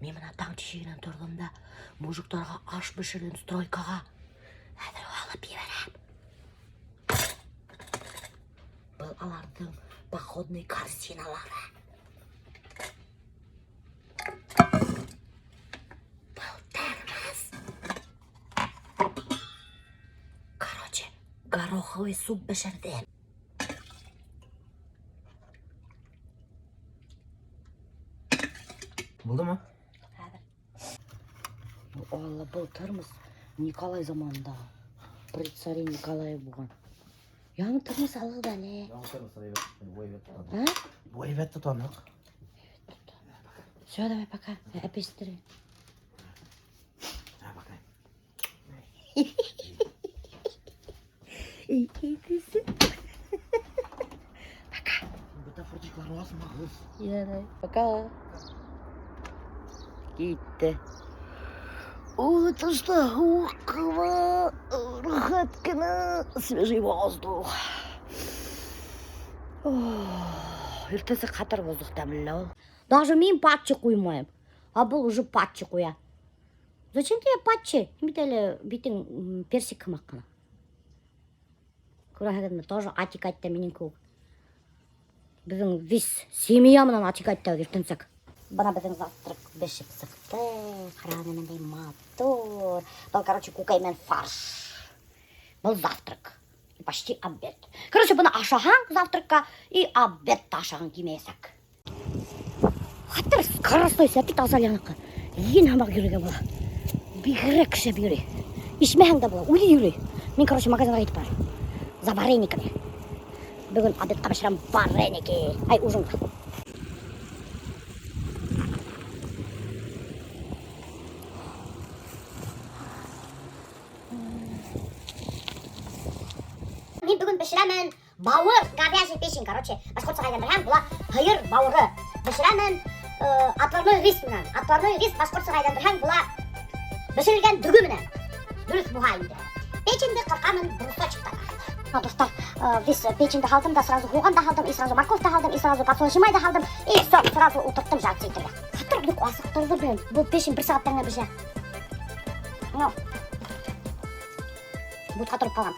Мен мына таң тишегінен тұрдым да, мужиктарға аш пішірген стройкаға әдір алып берем. Бұл алардың походный корзиналары. Бұл термос. Короче, гороховый суп пішірдім. Болды ма? Алла, бұл термос Николай заманында. При царе Николай болған. Яңы термос алғы бәле. Ойбет тұтанық. Все, давай, пока. Опестірі. Пока. Бутафорчиклар olsun mı kız? Ядай, пока. Кетті. Ой, это что, ухова, рахаткина, свежий воздух. Ертесі қатар воздух тәмілі ол. Даже мен патчы қоймайым. А бұл уже патчы қоя. Зачем тебе патчы? Бітелі бітің персик қымаққана. Көрәгідімі тоже атик айтты менен көк. Біздің вис семья мұнан атик айтты ертенсек. Бана біздің завтрак бешіп сықты. Қарағынымдай мотор. Бұл, короче, кукаймен фарш. Бұл завтрак. Почти обед. Короче, бұны ашаған завтракка и обед ашаған кемесек. Хаттыр скоростой сәпет азаляныққа. Ең хамақ жүреге бола. Бігірі кіші бүйре. Ишмәң да бола. Улы жүре. Мен, короче, магазинға кетіп бар. За варениками. Бүгін обедқа бішірам вареники. Ай, ужинға. Мен бүгін бішірамын бауыр, говяжий печень, короче. Башқұртсыға айдандырған, бұла хайыр бауыры. Бішірамын отварной рис мұнан. Отварной рис башқұртсыға айдандырған, бұла бішірілген дүгі мұнан. Дұрыс бұға енді. Печенді қырқамын брусочектан. Достар, весь печенді қалдым да, сразу хуған да қалдым, и сразу морковь да қалдым, и сразу подсолнечный да қалдым, и все, сразу отырттым жарты етірге. Қатыр бүлік асықтырды білем. Бұл печень бір сағаттарына біже. Бұд қатырып қалған.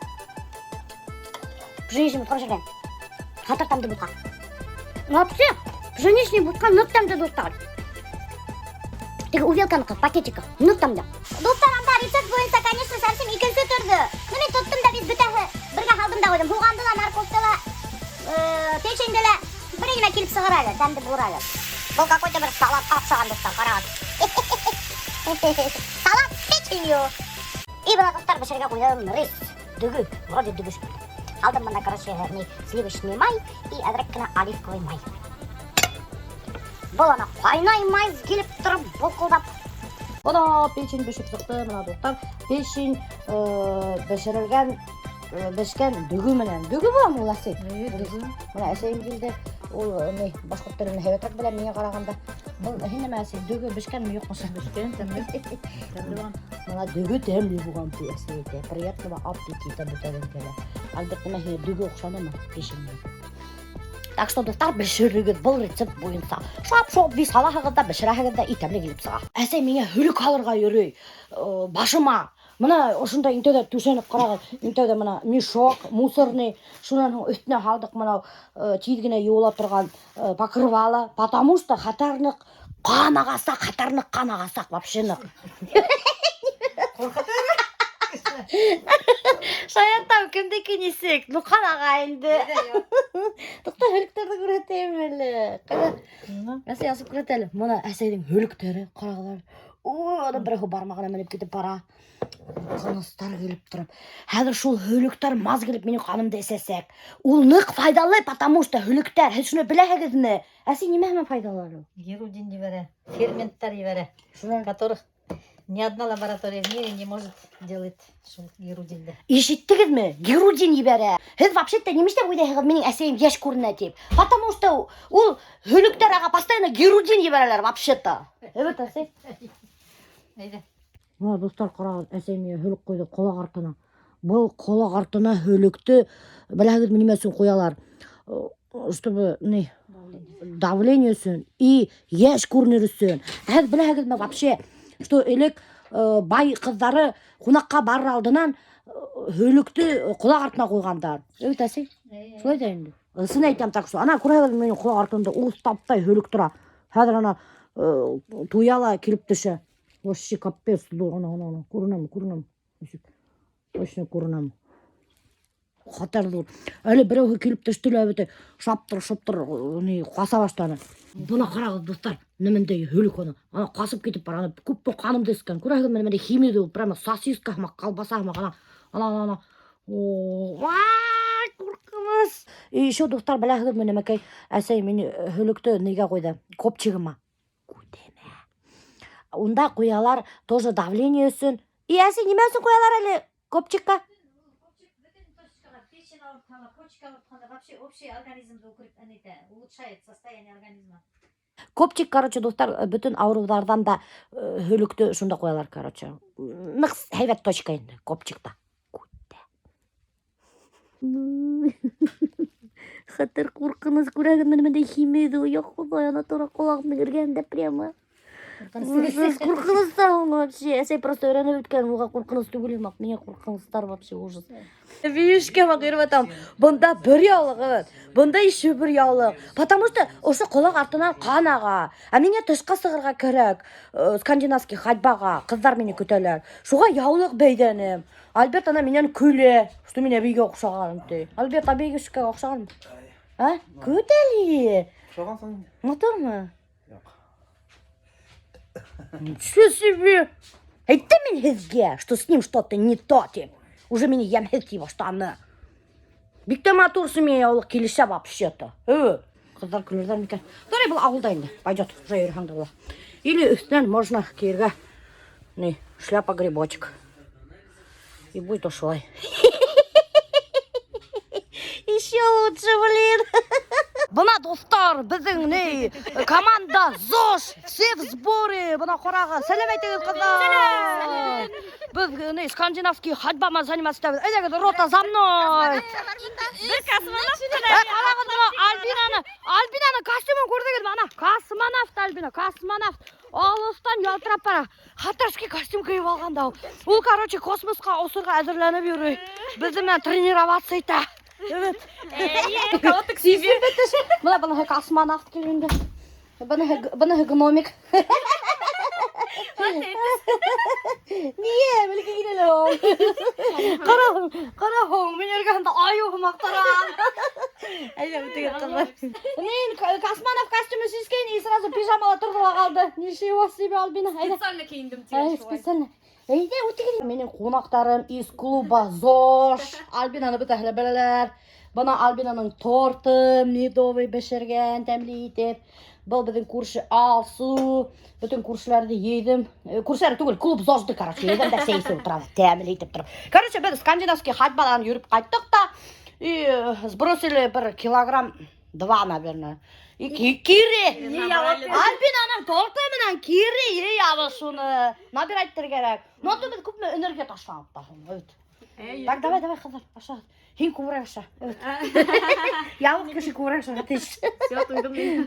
Пшеничный будка жүрген. Қатыр тамды будка. Вообще, пшеничный будка нұқ тамды достар. Тегі увелканыкі, пакетикі, нұқ тамды. Достар, анда рецепт бойынша, конечно, сәрсім екінші тұрды. Мен тұттым да, біз бүтәхі бірге қалдым да ойдым. Хуғандыла, нарковтыла, печенділі. Бірегіме келіп сығыр әлі, дәмді бұр әлі. Бұл какой-то бір салат ақшаған достар, қарағат. Салат печенью. И бұла достар бішірге қойдым рис, дүгі, вроде дүгі шықты. Алдым мына, короче, сливочный май и әдіреккіна оливковый май. Бұл ана қайнай май келіп тұрып бұлқылдап. Бұда печень бішіп сықты, мына достар. Печень бішірілген, бішкен дүгі мінен. Дүгі бұл ама ол әсей? Мына әсейім келді. Ол башқұрттарымын хәветрак білем, мене қарағанда. Бұл хенеме әсей, дүгі бішкен ме жоқ мұшы? Бішкен, тәмді болған. Мына дүгі тәмді болған әсейді. Приятного аппетита бұтарынкелі. Әлбетті мәхе дүгі оқшаны ма пешінмен. Так что, достар, бішірігіз бұл рецепт бойынса. Шап-шоп, бей салахығызда, бішірағығызда итәмлі келіп сыға. Әсей мене хүлік алырға үрей, башыма. Мына ұшында интеуді түшеніп қарағыз, интеуді мына мешок, мусорный, шунан үстіне қалдық мына чейдігіне еула тұрған покрывалы, потому что қатарнық қамағасақ, қатарнық қамағасақ, вообще-нық. Шаяттам, кімді кенесек, Луқан ағайынды. Тұқта hölіктерді көретейім әлі. Әсей асып көретелі. Мына әсейдің hölіктері, қарағылар. Одан бірігі бармағына мініп кетіп бара. Қаныстар келіп тұрып. Әдір шул hölіктер маз келіп менің қанымды есесек. Ол нық файдалы, потому что hölіктер. Шыны біләгізіні. Әсей немемен файдалары? Герудин дебәрі, ферменттар дебәрі, которых ни одна лаборатория в мире не может делать герудинді. Ешеттігіз ме? Герудин ебәрі. Хіз вообще-то немеште ойдайығыз менің әсейім еш көріне деп. Потому что ол hölіктер аға постоянно герудин ебәрілер вообще-то. Evet әсей. Әйді. Достар қарағыз, әсейме hölік қойды қолақ артына. Бұл қолақ артына hölікті біләгіз мінемесін қоялар. Чтобы, не? давлениесін и еш көрінер үсін. Әз біләгіз ме вообще, что елек бай қыздары қонаққа барыр алдынан хөлікті құлақ артына қойғандар. Өйтәсі? Солай да енді. Ысын айтам так что. Ана көрәгіз менің құлақ артында уыстаптай хөлік тұра. Хәзір ана туяла келіп түші. Вообще капец. Көрінем. Точно көрінем. Қатарлы. Әлі біреуге келіп түшті ләбіті. Шаптыр, қаса баштаны. Бұна қарағыз достар. Немендей хөлік оны. Ана қасып кетіп бар. Ана көп бұл қаным дескен. Көрәгіз менде химия ол. Прямо сосиска ма, колбаса ма. Ана. Қорқымыз. Еще достар біләгіз мене мәкей. Әсей мені хөлікті неге қойды? Копчығыма. Көтеме. Онда қоялар тоже давление өсін. Әсей немесін қоялар әлі копчыққа? Вообще общий организм улучшает состояние организма. Копчик, достар, бүтін аурулардан да хөлікті шунда қоялар, Нықс хайвет точка енді, копчикта. Қатыр қорқыныз көрәгін менде химейді ұяқ қозай, ана тұра қолағымды көргенде прямо. Қорқыныстар вообще. Әсей просто өрәніп өткен, оға қорқыныс түгілем ақ. Мене қорқыныстар вообще ужас. Вишке мағырып атам. Бұнда бір яулық, бұнда еще бір яулық. Потому что осы қолақ артынан қан аға. Мене тышқа сығырға керек. Скандинавский ходьбаға. Қыздар мені күтелер. Шуға яулық бейденім. Альберт ана менен күле. Что меня бейге оқшағаным ты. Альберт бейге шыққа оқшағаным. Күтелі. Оқшағансың? Мотор ма? Ничего себе! Айтты мен хезге, что с ним что-то не то тем. Уже меня ямхет его штаны. Бикте моторсы мен яулық келіше вообще-то. Қыздар күлердер мекен. Дұрай бұл ауылда енді. Пойдет, уже ерхандырла. Или үстінен можно керге шляпа-грибочек. И будет ушлай. Еще лучше, блин. Бұна достар, біздің команда ЗОЖ, все в сборе. Бұна қораға. Сәлем айтыңыз, қыздар. Біз скандинавский ходьбама заниматься. Әдегі рота за мной. Bir kosmonavt. Қарағыз бұна Альбинаны костюмын көрдіңіз. Ана космонавт Альбина, космонавт. Алыстан ялтырап бара. Хатырский костюм киіп алғанда. Ол, космосқа осырға әзірленіп жүрі. Біздімен тренироваться ете. Evet. Kого ты к себе? Bana kosmonavt gelindi. Bana gnomik. Niye? Böyle gidelim. Karahım. Ben yerganda ayuğum aktaran. Kosmonavt kostümü siz giyin. Sırası pijamalı turduğa kaldı. Nişiyo себе Альбина. Специально киіндім тебе шулай. Специально. Менің қонақтарым из клуба ЗОЖ. Альбинаны бітәхілі білілер. Бұна Альбинаның торты, медовый бішірген, тәмлі етіп. Бұл біздің көрші Алсу. Бүтін көршілерді едім. Көршілері түгіл, клуб ЗОЖды, едім да сейсі отырады, тәмлі етіп тұрып. Біз скандинавский ходьбадан жүріп қайттық та. И сбросили 1 килограмм 2, наверное. И кире. Альбинаның торты менен кире ей алып шуны. Набираттыр керек. Но то біз көп энергия ташланып та. Так, давай, қыздар, аша. Хин курай аша. Яулық кіші курай аша. Все, туйдым.